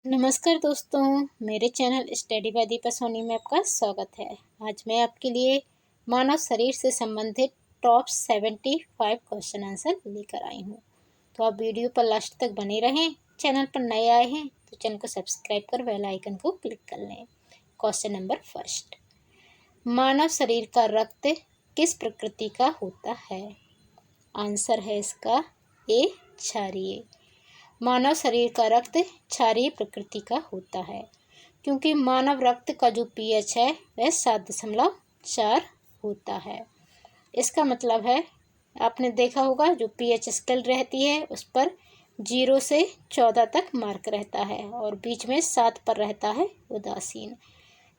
नमस्कार दोस्तों, मेरे channel study by Deepa Soni में आपका स्वागत है। आज मैं आपके लिए मानव शरीर से संबंधित टॉप 75 क्वेश्चन आंसर लेकर आई हूँ। तो आप वीडियो पर लास्ट तक बने रहें। चैनल पर नए आए हैं तो चैनल को सब्सक्राइब कर बेल आइकन को क्लिक कर लें। क्वेश्चन नंबर फर्स्ट, मानव शरीर का रक्त किस प्रकृति का होता है? आंसर है इसका ए, क्षारीय। मानव शरीर का रक्त क्षारीय प्रकृति का होता है क्योंकि मानव रक्त का जो पीएच है वह 7.4 होता है। इसका मतलब है, आपने देखा होगा जो पीएच स्केल रहती है उस पर 0 से 14 तक मार्क रहता है और बीच में 7 पर रहता है उदासीन।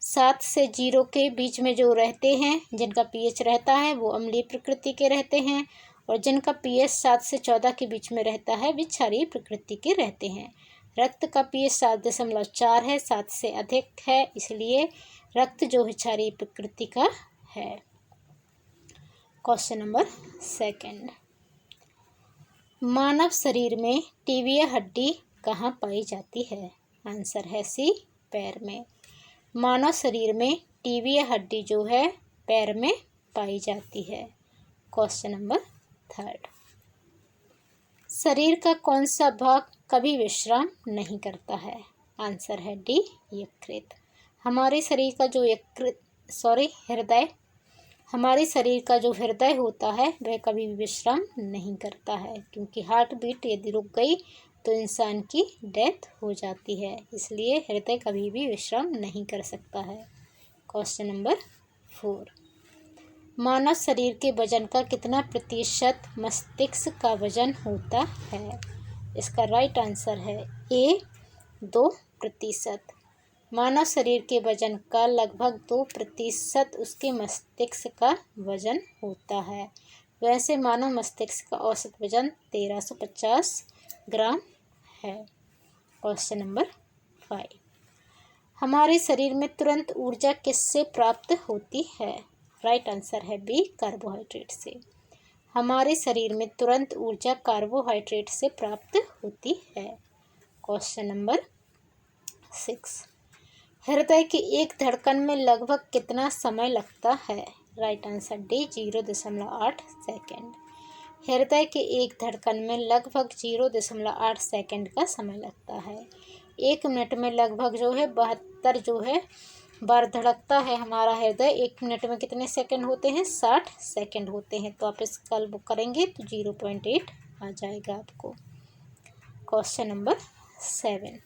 7 से 0 के बीच में जो रहते हैं जिनका पीएच रहता है वो अम्लीय प्रकृति के रहते हैं और जिनका पीएच 7 से 14 के बीच में रहता है वे क्षारीय प्रकृति के रहते हैं। रक्त का पीएच 7.4 है, 7 से अधिक है, इसलिए रक्त जो है क्षारीय प्रकृति का है। क्वेश्चन नंबर सेकंड, मानव शरीर में टीबिया हड्डी कहाँ पाई जाती है? आंसर है सी, पैर में। मानव शरीर में टीबिया हड्डी जो है पैर में पाई जाती है। क्वेश्चन नंबर थर्ड, शरीर का कौन सा भाग कभी विश्राम नहीं करता है? आंसर है डी, यकृत। हमारे शरीर का जो हृदय हमारे शरीर का जो हृदय होता है वह कभी भी विश्राम नहीं करता है क्योंकि हार्ट बीट यदि रुक गई तो इंसान की डेथ हो जाती है, इसलिए हृदय कभी भी विश्राम नहीं कर सकता है। क्वेश्चन नंबर 4, मानव शरीर के वजन का कितना प्रतिशत मस्तिष्क का वजन होता है? इसका राइट आंसर है ए, 2%। मानव शरीर के वजन का लगभग 2% उसके मस्तिष्क का वजन होता है। वैसे मानव मस्तिष्क का औसत वजन 1350 ग्राम है। क्वेश्चन नंबर 5, हमारे शरीर में तुरंत ऊर्जा किससे प्राप्त होती है? राइट आंसर है बी, कार्बोहाइड्रेट से। हमारे शरीर में तुरंत ऊर्जा कार्बोहाइड्रेट से प्राप्त होती है। क्वेश्चन नंबर 6, हृदय की एक धड़कन में लगभग कितना समय लगता है? Right answer D, 0.8 second. हृदय के एक धड़कन में लगभग 0.8 सेकेंड का समय लगता है। 1 मिनट में लगभग जो है 72 बार धड़कता है हमारा हृदय। 1 मिनट में कितने सेकंड होते हैं? 60 सेकंड होते हैं। तो आप इसका बुक करेंगे तो 0.8 आ जाएगा आपको। क्वेश्चन नंबर 7,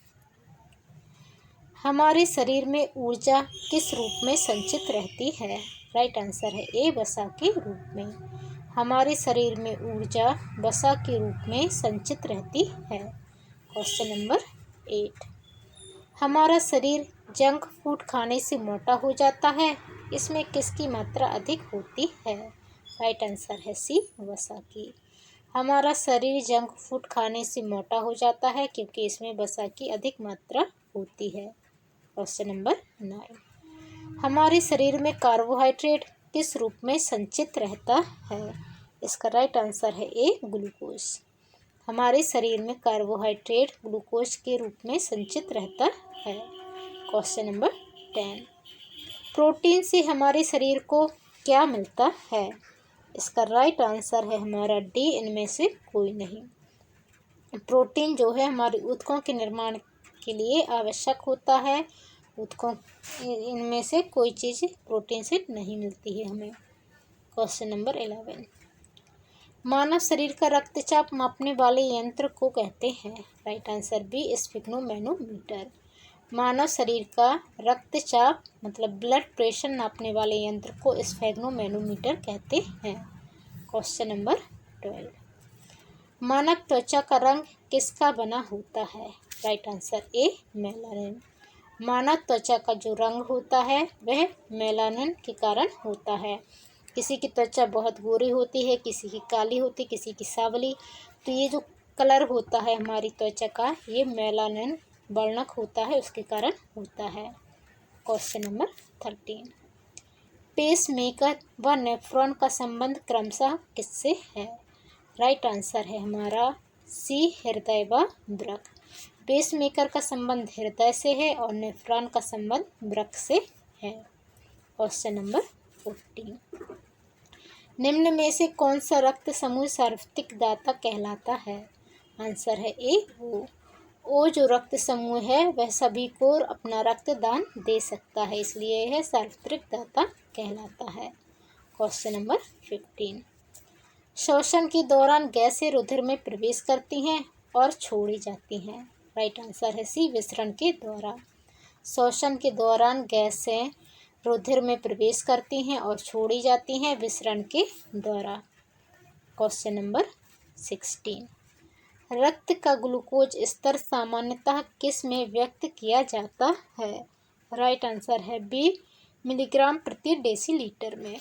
हमारे शरीर में ऊर्जा किस रूप में संचित रहती है? राइट आंसर है ए, वसा के रूप में। हमारे शरीर में ऊर्जा वसा के रूप में संचित रहती है। क्वेश्चन नंबर 8, हमारा शरीर जंक फूड खाने से मोटा हो जाता है, इसमें किसकी मात्रा अधिक होती है? राइट आंसर है सी, वसा की। हमारा शरीर जंक फूड खाने से मोटा हो जाता है क्योंकि इसमें वसा की अधिक मात्रा होती है। क्वेश्चन नंबर 9, हमारे शरीर में कार्बोहाइड्रेट किस रूप में संचित रहता है? इसका राइट आंसर है ए, ग्लूकोज। हमारे शरीर में कार्बोहाइड्रेट ग्लूकोज के रूप में संचित रहता है। क्वेश्चन नंबर 10, प्रोटीन से हमारे शरीर को क्या मिलता है? इसका राइट आंसर है हमारा डी, इनमें से कोई नहीं। प्रोटीन जो है हमारे ऊतकों के निर्माण के लिए आवश्यक होता है। ऊतकों इनमें से कोई चीज़ प्रोटीन से नहीं मिलती है हमें। क्वेश्चन नंबर 11, मानव शरीर का रक्तचाप मापने वाले यंत्र को कहते हैं? Right answer B, sphygmomanometer. मानव शरीर का रक्तचाप मतलब ब्लड प्रेशर नापने वाले यंत्र को स्फिग्नोमैनोमीटर कहते हैं। क्वेश्चन नंबर 12, मानव त्वचा का रंग किसका बना होता है? Right answer A, melanin. मानव त्वचा का जो रंग होता है वह मेलानिन के कारण होता है। किसी की त्वचा बहुत गोरी होती है, किसी की काली होती है, किसी की सांवली। तो ये जो कलर होता है हमारी त्वचा का, ये मेलानिन वर्णक होता है, उसके कारण होता है। क्वेश्चन नंबर 13, पेस मेकर व नेफ्रॉन का संबंध क्रमशः किससे है? राइट आंसर है हमारा सी, हृदय व वृक्क। पेसमेकर का संबंध हृदय से है और नेफ्रॉन का संबंध वृक्क से है। क्वेश्चन नंबर 14, निम्न में से कौन सा रक्त समूह सार्वत्रिक दाता कहलाता है? आंसर है ए ओ जो रक्त समूह है वह सभी को अपना रक्तदान दे सकता है, इसलिए यह सार्वत्रिक दाता कहलाता है। क्वेश्चन नंबर 15, श्वसन के दौरान गैसें रुधिर में प्रवेश करती हैं और छोड़ी जाती हैं। राइट आंसर है सी, विसरण के द्वारा। श्वसन के दौरान गैसें रुधिर में प्रवेश करती हैं और छोड़ी जाती हैं विसरण के द्वारा। क्वेश्चन नंबर 16, रक्त का ग्लूकोज स्तर सामान्यतः किस में व्यक्त किया जाता है? राइट आंसर है बी, मिलीग्राम प्रति डेसीलीटर में।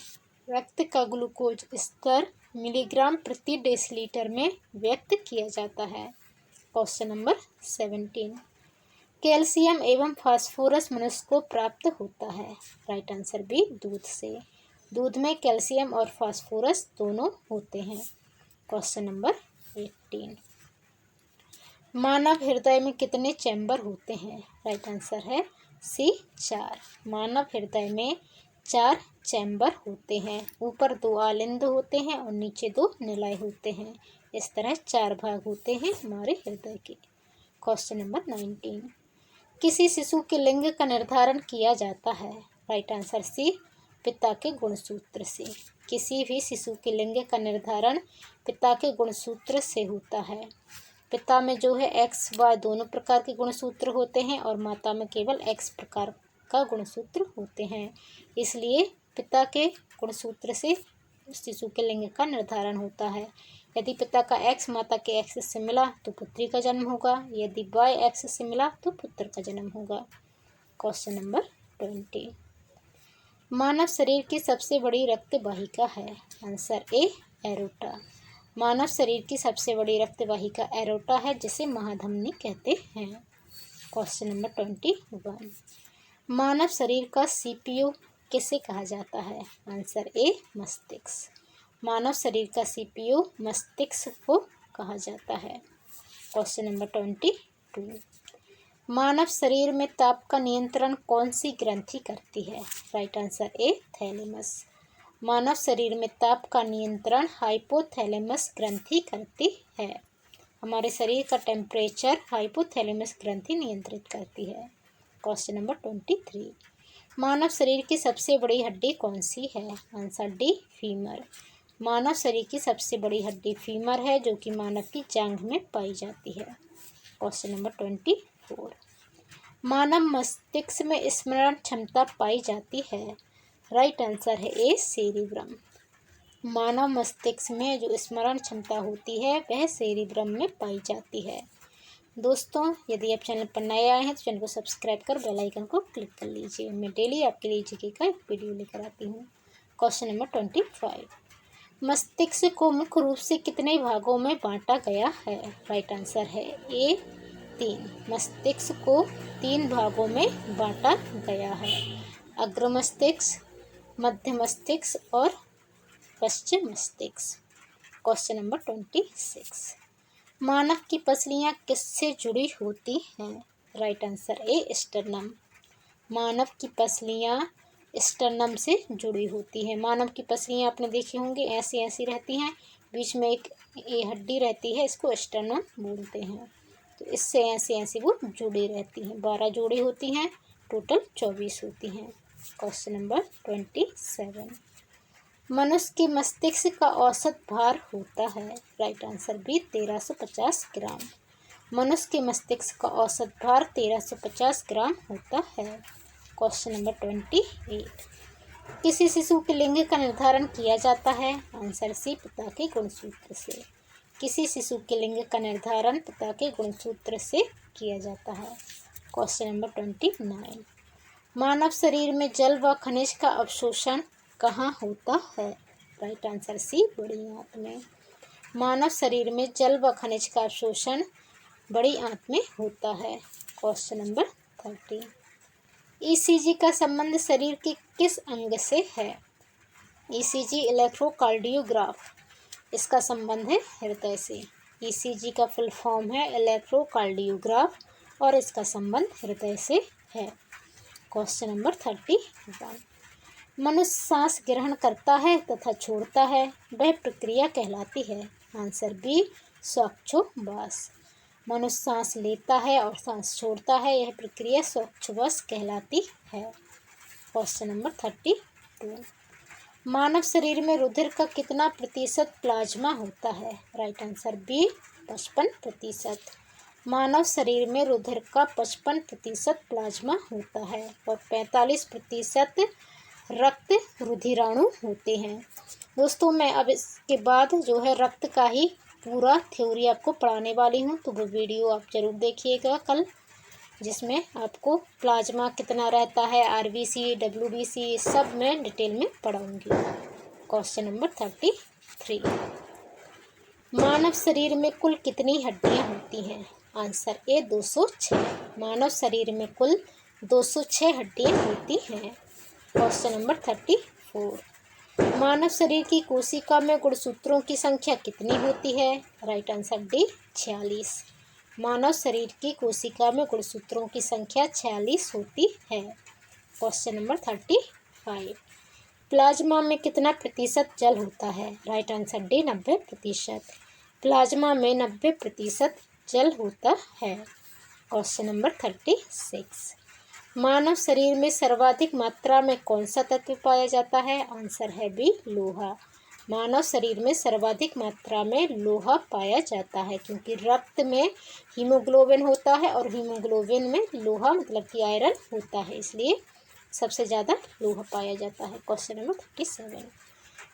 रक्त का ग्लूकोज स्तर मिलीग्राम प्रति डेसीलीटर में व्यक्त किया जाता है। क्वेश्चन नंबर 17, कैल्शियम एवं फास्फोरस मनुष्य को प्राप्त होता है। राइट आंसर बी, दूध से। दूध में कैल्शियम और फास्फोरस दोनों होते हैं। क्वेश्चन नंबर 18, मानव हृदय में कितने चैम्बर होते हैं? राइट आंसर है सी, 4। मानव हृदय में 4 चैम्बर होते हैं। ऊपर 2 आलिंद होते हैं और नीचे 2 निलय होते हैं। इस तरह 4 भाग होते हैं हमारे हृदय के। क्वेश्चन नंबर 19, किसी शिशु के लिंग का निर्धारण किया जाता है? राइट आंसर सी, पिता के गुणसूत्र से। किसी भी शिशु के लिंग का निर्धारण पिता के गुणसूत्र से होता है। पिता में जो है एक्स वाई दोनों प्रकार के गुणसूत्र होते हैं और माता में केवल एक्स प्रकार का गुणसूत्र होते हैं, इसलिए पिता के गुणसूत्र से शिशु के लिंग का निर्धारण होता है। यदि पिता का एक्स माता के एक्स से मिला तो पुत्री का जन्म होगा, यदि वाई एक्स से मिला तो पुत्र का जन्म होगा। क्वेश्चन नंबर 20, मानव शरीर की सबसे बड़ी रक्त वाहिका है? Answer A, aorta. मानव शरीर की सबसे बड़ी रक्त वाहिका एरोटा है, जिसे महाधमनी कहते हैं। क्वेश्चन नंबर 21, मानव शरीर का सीपीयू किसे कहा जाता है? आंसर ए, मस्तिष्क। मानव शरीर का सीपीयू मस्तिष्क को कहा जाता है। क्वेश्चन नंबर 22, मानव शरीर में ताप का नियंत्रण कौन सी ग्रंथि करती है? Right answer A, thalamus. मानव शरीर में ताप का नियंत्रण हाइपोथैलेमस ग्रंथि करती है। हमारे शरीर का टेम्परेचर हाइपोथैलेमस ग्रंथि नियंत्रित करती है। क्वेश्चन नंबर 23, मानव शरीर की सबसे बड़ी हड्डी कौन सी है? Answer D, femur. मानव शरीर की सबसे बड़ी हड्डी फीमर है, जो कि मानव की जांघ में पाई जाती है। क्वेश्चन नंबर 24, मानव मस्तिष्क में स्मरण क्षमता पाई जाती है? राइट आंसर है ए, सेरिब्रम। मानव मस्तिष्क में जो स्मरण क्षमता होती है वह सेरिब्रम में पाई जाती है। दोस्तों, यदि आप चैनल पर नए आए हैं तो चैनल को सब्सक्राइब कर बेल आइकन को क्लिक कर लीजिए। मैं डेली आपके लिए जीके का एक वीडियो लेकर आती हूँ। क्वेश्चन नंबर 25, मस्तिष्क को मुख्य रूप से कितने भागों में बांटा गया है? राइट आंसर है ए, 3। मस्तिष्क को 3 भागों में बांटा गया है, अग्र मस्तिष्क, मध्य मस्तिष्क और पश्चिम मस्तिष्क। क्वेश्चन नंबर 26, मानव की पसलियाँ किससे जुड़ी होती हैं? Right answer A, sternum. मानव की पसलियाँ स्टर्नम से जुड़ी होती हैं। मानव की पसलियाँ आपने देखी होंगी, ऐसी ऐसी रहती हैं, बीच में एक ये हड्डी रहती है, इसको स्टर्नम बोलते हैं। तो इससे ऐसी ऐसी वो जुड़ी रहती हैं। 12 जोड़ी होती हैं, टोटल 24 होती हैं। क्वेश्चन नंबर 27, मनुष्य के मस्तिष्क का औसत भार होता है? राइट आंसर बी, 1350 ग्राम। मनुष्य के मस्तिष्क का औसत भार 1350 ग्राम होता है। क्वेश्चन नंबर 28, किसी शिशु के लिंग का निर्धारण किया जाता है? आंसर सी, पिता के गुणसूत्र से। किसी शिशु के लिंग का निर्धारण पिता के गुणसूत्र से किया जाता है। क्वेश्चन नंबर 29, मानव शरीर में जल व खनिज का अवशोषण कहाँ होता है? राइट आंसर सी, बड़ी आंत में। मानव शरीर में जल व खनिज का अवशोषण बड़ी आंत में होता है। क्वेश्चन नंबर 30, ईसीजी का संबंध शरीर के किस अंग से है? ईसीजी इलेक्ट्रोकार्डियोग्राफ, इसका संबंध है हृदय से। ईसीजी का फुल फॉर्म है इलेक्ट्रोकार्डियोग्राफ और इसका संबंध हृदय से है। Question number 31। मनुष्य सांस ग्रहण करता है तथा छोड़ता है, वह प्रक्रिया कहलाती है। आंसर बी, श्वासोच्छ्वास। मनुष्य सांस लेता है और सांस छोड़ता है, यह प्रक्रिया श्वासोच्छ्वास कहलाती है। Question number 32। मानव शरीर में रुधिर का कितना प्रतिशत प्लाज्मा होता है? Right answer B, 55%। मानव शरीर में रुधिर का 55% प्लाज्मा होता है और 45% रक्त रुधिराणु होते हैं। दोस्तों, मैं अब इसके बाद जो है रक्त का ही पूरा थ्योरी आपको पढ़ाने वाली हूँ, तो वो वीडियो आप ज़रूर देखिएगा कल, जिसमें आपको प्लाज्मा कितना रहता है, आरबीसी, डब्ल्यूबीसी, सब मैं डिटेल में पढ़ाऊँगी। Question number 33। मानव शरीर में कुल कितनी हड्डियाँ होती हैं? Answer A, 206। मानव शरीर में कुल 206 हड्डियाँ होती हैं। Question number 34। मानव शरीर की कोशिका में गुणसूत्रों की संख्या कितनी होती है? Right answer D, 46। मानव शरीर की कोशिका में गुणसूत्रों की संख्या 46 होती है। Question number 35। प्लाज्मा में कितना प्रतिशत जल होता है? Right answer D, 90%। प्लाज्मा में 90% जल होता है। Question number 36। मानव शरीर में सर्वाधिक मात्रा में कौन सा तत्व पाया जाता है? आंसर है बी, लोहा। मानव शरीर में सर्वाधिक मात्रा में लोहा पाया जाता है, क्योंकि रक्त में हीमोग्लोबिन होता है और हीमोग्लोबिन में लोहा मतलब कि आयरन होता है, इसलिए सबसे ज़्यादा लोहा पाया जाता है। Question number 37।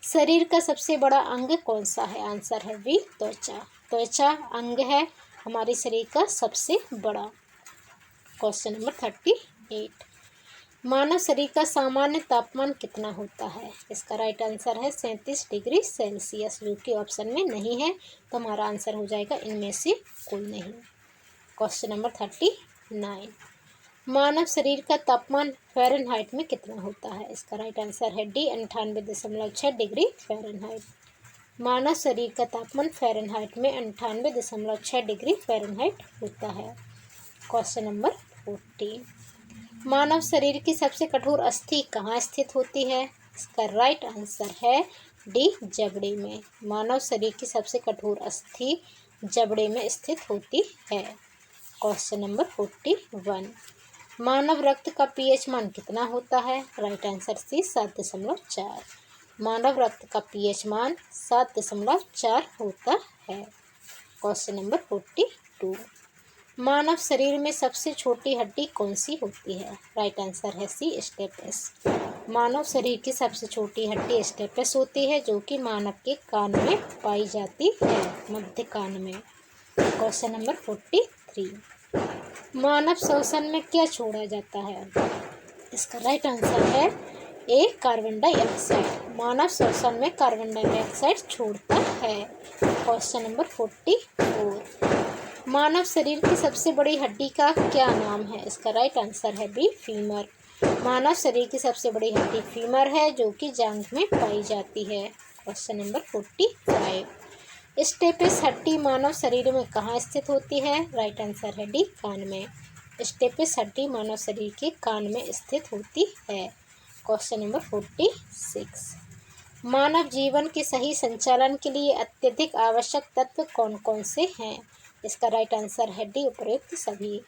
शरीर का सबसे बड़ा अंग कौन सा है? आंसर है बी, त्वचा। त्वचा अंग है हमारे शरीर का सबसे बड़ा। Question number 38। मानव शरीर का सामान्य तापमान कितना होता है? इसका राइट आंसर है 37 डिग्री सेल्सियस, जो कि ऑप्शन में नहीं है, तो हमारा आंसर हो जाएगा इनमें से कोई नहीं। Question number 39। मानव शरीर का तापमान फ़ारेनहाइट में कितना होता है? इसका राइट आंसर है डी, 98.6 डिग्री फ़ारेनहाइट। मानव शरीर का तापमान फ़ारेनहाइट में 98.6 डिग्री फ़ारेनहाइट होता है। Question number 40। मानव शरीर की सबसे कठोर अस्थि कहाँ स्थित होती है? इसका राइट आंसर है डी, जबड़े में। मानव शरीर की सबसे कठोर अस्थि जबड़े में स्थित होती है। Question number 41। मानव रक्त का पीएच मान कितना होता है? Right answer C, 7.4। मानव रक्त का पीएच मान 7.4 होता है। Question number 42। मानव शरीर में सबसे छोटी हड्डी कौन सी होती है? राइट आंसर है सी, स्टेपस। मानव शरीर की सबसे छोटी हड्डी स्टेपस होती है, जो कि मानव के कान में पाई जाती है, मध्य कान में। Question number 43। मानव श्वसन में क्या छोड़ा जाता है? इसका राइट आंसर है ए, कार्बन डाइऑक्साइड। मानव श्वसन में कार्बन डाइऑक्साइड छोड़ता है। Question number 44। मानव शरीर की सबसे बड़ी हड्डी का क्या नाम है? इसका राइट आंसर है बी, फीमर। मानव शरीर की सबसे बड़ी हड्डी फीमर है, जो कि जांघ में पाई जाती है। Question number 45। स्टेपस हड्डी मानव शरीर में कहाँ स्थित होती है? राइट आंसर है डी, कान में। स्टेपस हड्डी मानव शरीर के कान में स्थित होती है। Question number 46। मानव जीवन के सही संचालन के लिए अत्यधिक आवश्यक तत्व कौन कौन से हैं? इसका राइट आंसर है डी, उपरोक्त सभी।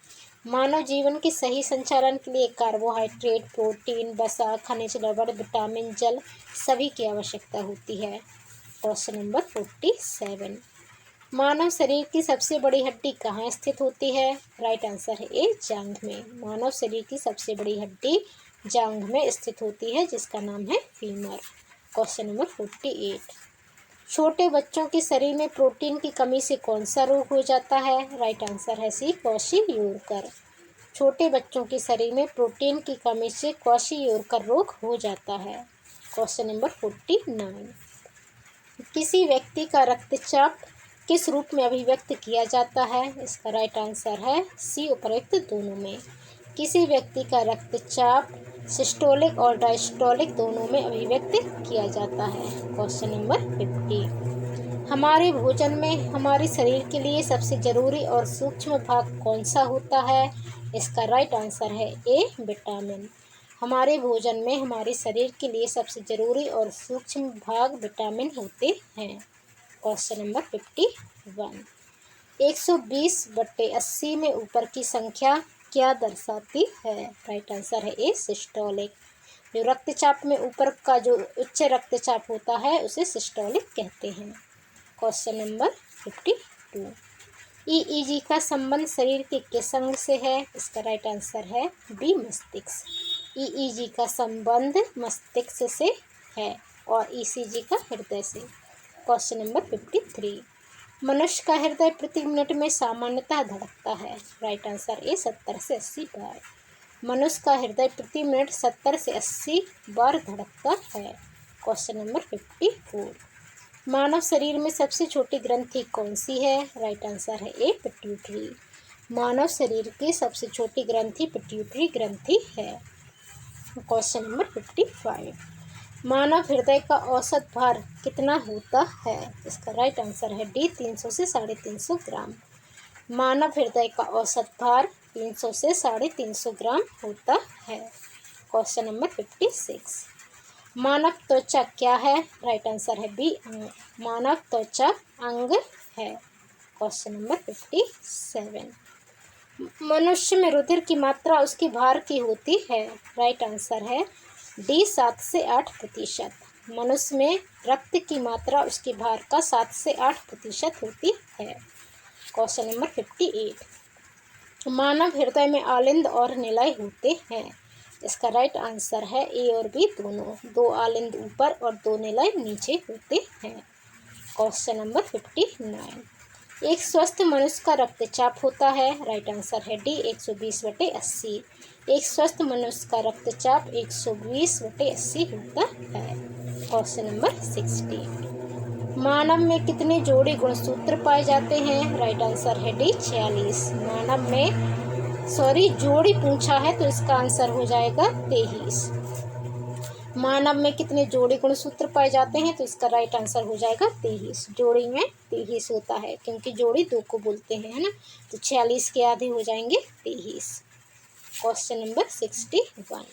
मानव जीवन के सही संचालन के लिए कार्बोहाइड्रेट, प्रोटीन, वसा, खनिज, लवण, विटामिन, जल सभी की आवश्यकता होती है। Question number 47। मानव शरीर की सबसे बड़ी हड्डी कहाँ स्थित होती है? राइट आंसर है ए, जांघ में। मानव शरीर की सबसे बड़ी हड्डी जांघ में स्थित होती है, जिसका नाम है फीमर। Question number 48। छोटे बच्चों के शरीर में प्रोटीन की कमी से कौन सा रोग हो जाता है? राइट आंसर है सी, क्वाशीयोरकर। छोटे बच्चों के शरीर में प्रोटीन की कमी से क्वाशीयोरकर रोग हो जाता है। Question number 49। किसी व्यक्ति का रक्तचाप किस रूप में अभिव्यक्त किया जाता है? इसका राइट आंसर है सी, उपरोक्त दोनों में। किसी व्यक्ति का रक्तचाप सिस्टोलिक और डायस्टोलिक दोनों में अभिव्यक्त किया जाता है। Question number 50। हमारे भोजन में हमारे शरीर के लिए सबसे ज़रूरी और सूक्ष्म भाग कौन सा होता है? इसका राइट आंसर है ए, विटामिन। हमारे भोजन में हमारे शरीर के लिए सबसे ज़रूरी और सूक्ष्म भाग विटामिन होते हैं। Question number 51। 120/80 में ऊपर की संख्या क्या दर्शाती है? राइट आंसर है ए, सिस्टोलिक। जो रक्तचाप में ऊपर का जो उच्च रक्तचाप होता है उसे सिस्टोलिक कहते हैं। Question number 52। ईईजी का संबंध शरीर के किस अंग से है? इसका राइट आंसर है बी, मस्तिष्क। ईईजी का संबंध मस्तिष्क से है और ईसीजी का हृदय से। Question number 53। मनुष्य का हृदय प्रति मिनट में सामान्यतः धड़कता है। राइट आंसर ए, 70 से 80 बार। मनुष्य का हृदय प्रति मिनट 70 से 80 बार धड़कता है। Question number 54। मानव शरीर में सबसे छोटी ग्रंथि कौन सी है? राइट आंसर है ए, पिट्यूटरी। मानव शरीर की सबसे छोटी ग्रंथि पिट्यूटरी ग्रंथि है। Question number 55। मानव हृदय का औसत भार कितना होता है? इसका राइट आंसर है डी, 300 से 350 ग्राम। मानव हृदय का औसत भार 300 से 350 ग्राम होता है। Question number 56। मानव त्वचा क्या है? राइट आंसर है बी, अंग। मानव त्वचा अंग है। Question number 57। मनुष्य में रुधिर की मात्रा उसकी भार की होती है। राइट आंसर है डी, 7 से 8%। मनुष्य में रक्त की मात्रा उसकी भार का 7 से 8% होती है। Question number 58। मानव हृदय में आलिंद और निलय होते हैं। इसका राइट आंसर है ए और बी दोनों। 2 आलिंद ऊपर और 2 निलय नीचे होते हैं। Question number 59। एक स्वस्थ मनुष्य का रक्तचाप होता है। राइट आंसर है डी, 120/80। एक स्वस्थ मनुष्य का रक्तचाप 120/80 होता है। Question number 60। मानव में कितने जोड़ी गुणसूत्र पाए जाते हैं? राइट आंसर है डी, 46। मानव में जोड़ी पूछा है तो इसका आंसर हो जाएगा 23। मानव में कितने जोड़ी गुणसूत्र पाए जाते हैं? तो इसका राइट आंसर हो जाएगा 23। जोड़ी में 23 होता है क्योंकि जोड़ी 2 को बोलते हैं, है ना। तो 46 के आधे हो जाएंगे 23। Question number 61।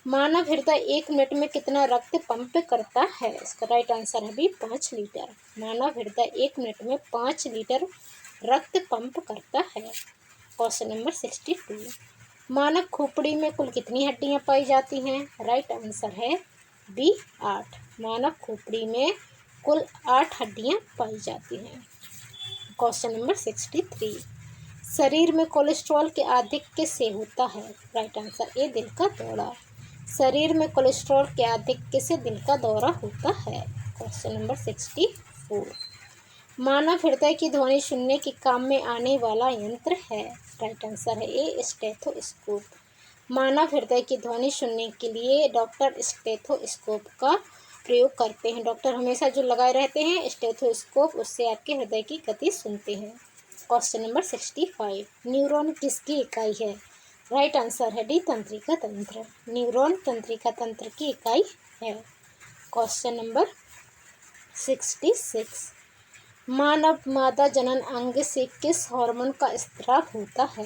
मानव हृदय 1 मिनट में कितना रक्त पंप करता है? इसका राइट आंसर है बी, 5 लीटर। मानव हृदय 1 मिनट में 5 लीटर रक्त पंप करता है। Question number 62। मानव खोपड़ी में कुल कितनी हड्डियां पाई जाती हैं? राइट आंसर है बी, 8। मानव खोपड़ी में कुल 8 हड्डियां पाई जाती हैं। Question number 63। शरीर में कोलेस्ट्रॉल के आधिक्य से होता है। राइट आंसर ए, दिल का दौरा। शरीर में कोलेस्ट्रॉल के आधिक्य से दिल का दौरा होता है। Question number 64। मानव हृदय की ध्वनि सुनने के काम में आने वाला यंत्र है। राइट आंसर है ए, स्टेथोस्कोप। मानव हृदय की ध्वनि सुनने के लिए डॉक्टर स्टेथोस्कोप का प्रयोग करते हैं। डॉक्टर हमेशा जो लगाए रहते हैं स्टेथोस्कोप, उससे आपके हृदय की गति सुनते हैं। Question number 65। न्यूरॉन किसकी इकाई है? राइट आंसर है डी, तंत्रिका तंत्र। न्यूरॉन तंत्रिका तंत्र की इकाई है। Question number 66। मानव मादा जनन अंग से किस हार्मोन का स्त्राव होता है?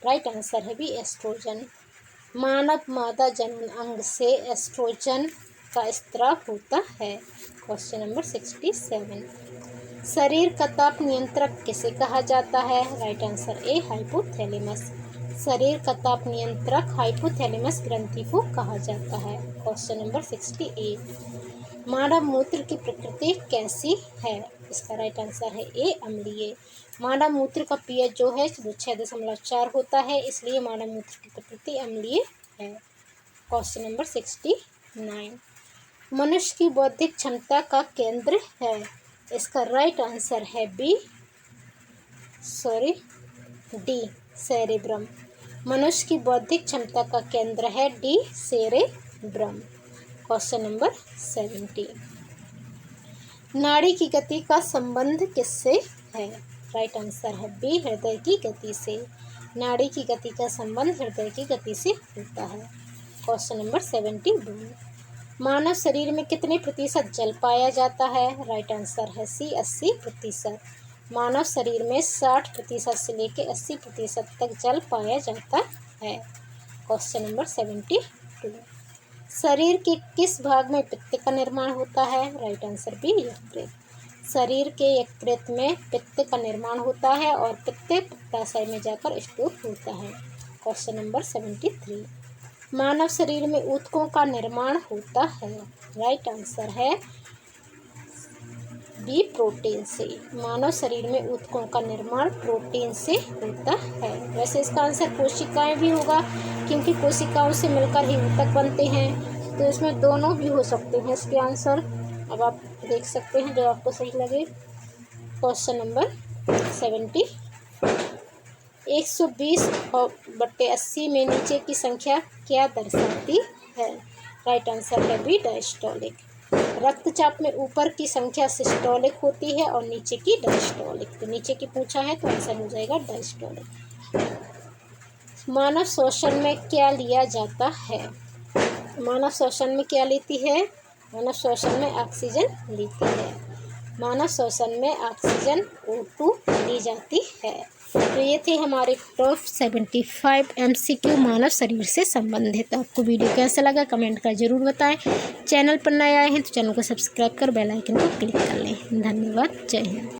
राइट आंसर है बी, एस्ट्रोजन। मानव मादा जनन अंग से एस्ट्रोजन का स्त्राव होता है। Question number 67। शरीर का ताप नियंत्रक किसे कहा जाता है? राइट आंसर ए, हाइपोथैलेमस। शरीर का ताप नियंत्रक हाइपोथैलेमस ग्रंथि को कहा जाता है। Question number 68। मानव मूत्र की प्रकृति कैसी है? इसका राइट आंसर है ए, अम्लीय। मानव मूत्र का पीएच जो है वो 6.4 होता है, इसलिए मानव मूत्र की प्रकृति अम्लीय है। Question number 69। मनुष्य की बौद्धिक क्षमता का केंद्र है। इसका राइट आंसर है डी, सेरेब्रम। मनुष्य की बौद्धिक क्षमता का केंद्र है डी, सेरेब्रम। Question number 70। नाड़ी की गति का संबंध किससे है? राइट आंसर है बी, हृदय की गति से। नाड़ी की गति का संबंध हृदय की गति से होता है। Question number 71। मानव शरीर में कितने प्रतिशत जल पाया जाता है? राइट आंसर है सी 80%। मानव शरीर में 60% से लेकर 80% तक जल पाया जाता है। Question number 72। शरीर के किस भाग में पित्त का निर्माण होता है? राइट आंसर बी यकृत। शरीर के यकृत में पित्त का निर्माण होता है और पित्त पित्ताशय में जाकर स्टोर होता है। Question number 73। मानव शरीर में ऊतकों का निर्माण होता है। राइट आंसर है बी प्रोटीन से। मानव शरीर में ऊतकों का निर्माण प्रोटीन से होता है। वैसे इसका आंसर कोशिकाएं भी होगा, क्योंकि कोशिकाओं से मिलकर ही ऊतक बनते हैं, तो इसमें दोनों भी हो सकते हैं इसके आंसर। अब आप देख सकते हैं जो आपको सही लगे। Question number 70। 120/80 में नीचे की संख्या क्या दर्शाती है? राइट आंसर है बी डायस्टोलिक। रक्तचाप में ऊपर की संख्या सिस्टोलिक होती है और नीचे की डायस्टोलिक। तो नीचे की पूछा है तो आंसर हो जाएगा डायस्टोलिक। मानव श्वसन में क्या लिया जाता है? मानव श्वसन में क्या लेती है? मानव श्वसन में ऑक्सीजन लेती है। मानव श्वसन में ऑक्सीजन O2 ली जाती है। तो ये थे हमारे टॉप 75 MCQ मानव शरीर से संबंधित। आपको वीडियो कैसा लगा कमेंट कर जरूर बताएं। चैनल पर नए आए हैं तो चैनल को सब्सक्राइब कर बेल आइकन को क्लिक कर लें। धन्यवाद। जय हिंद।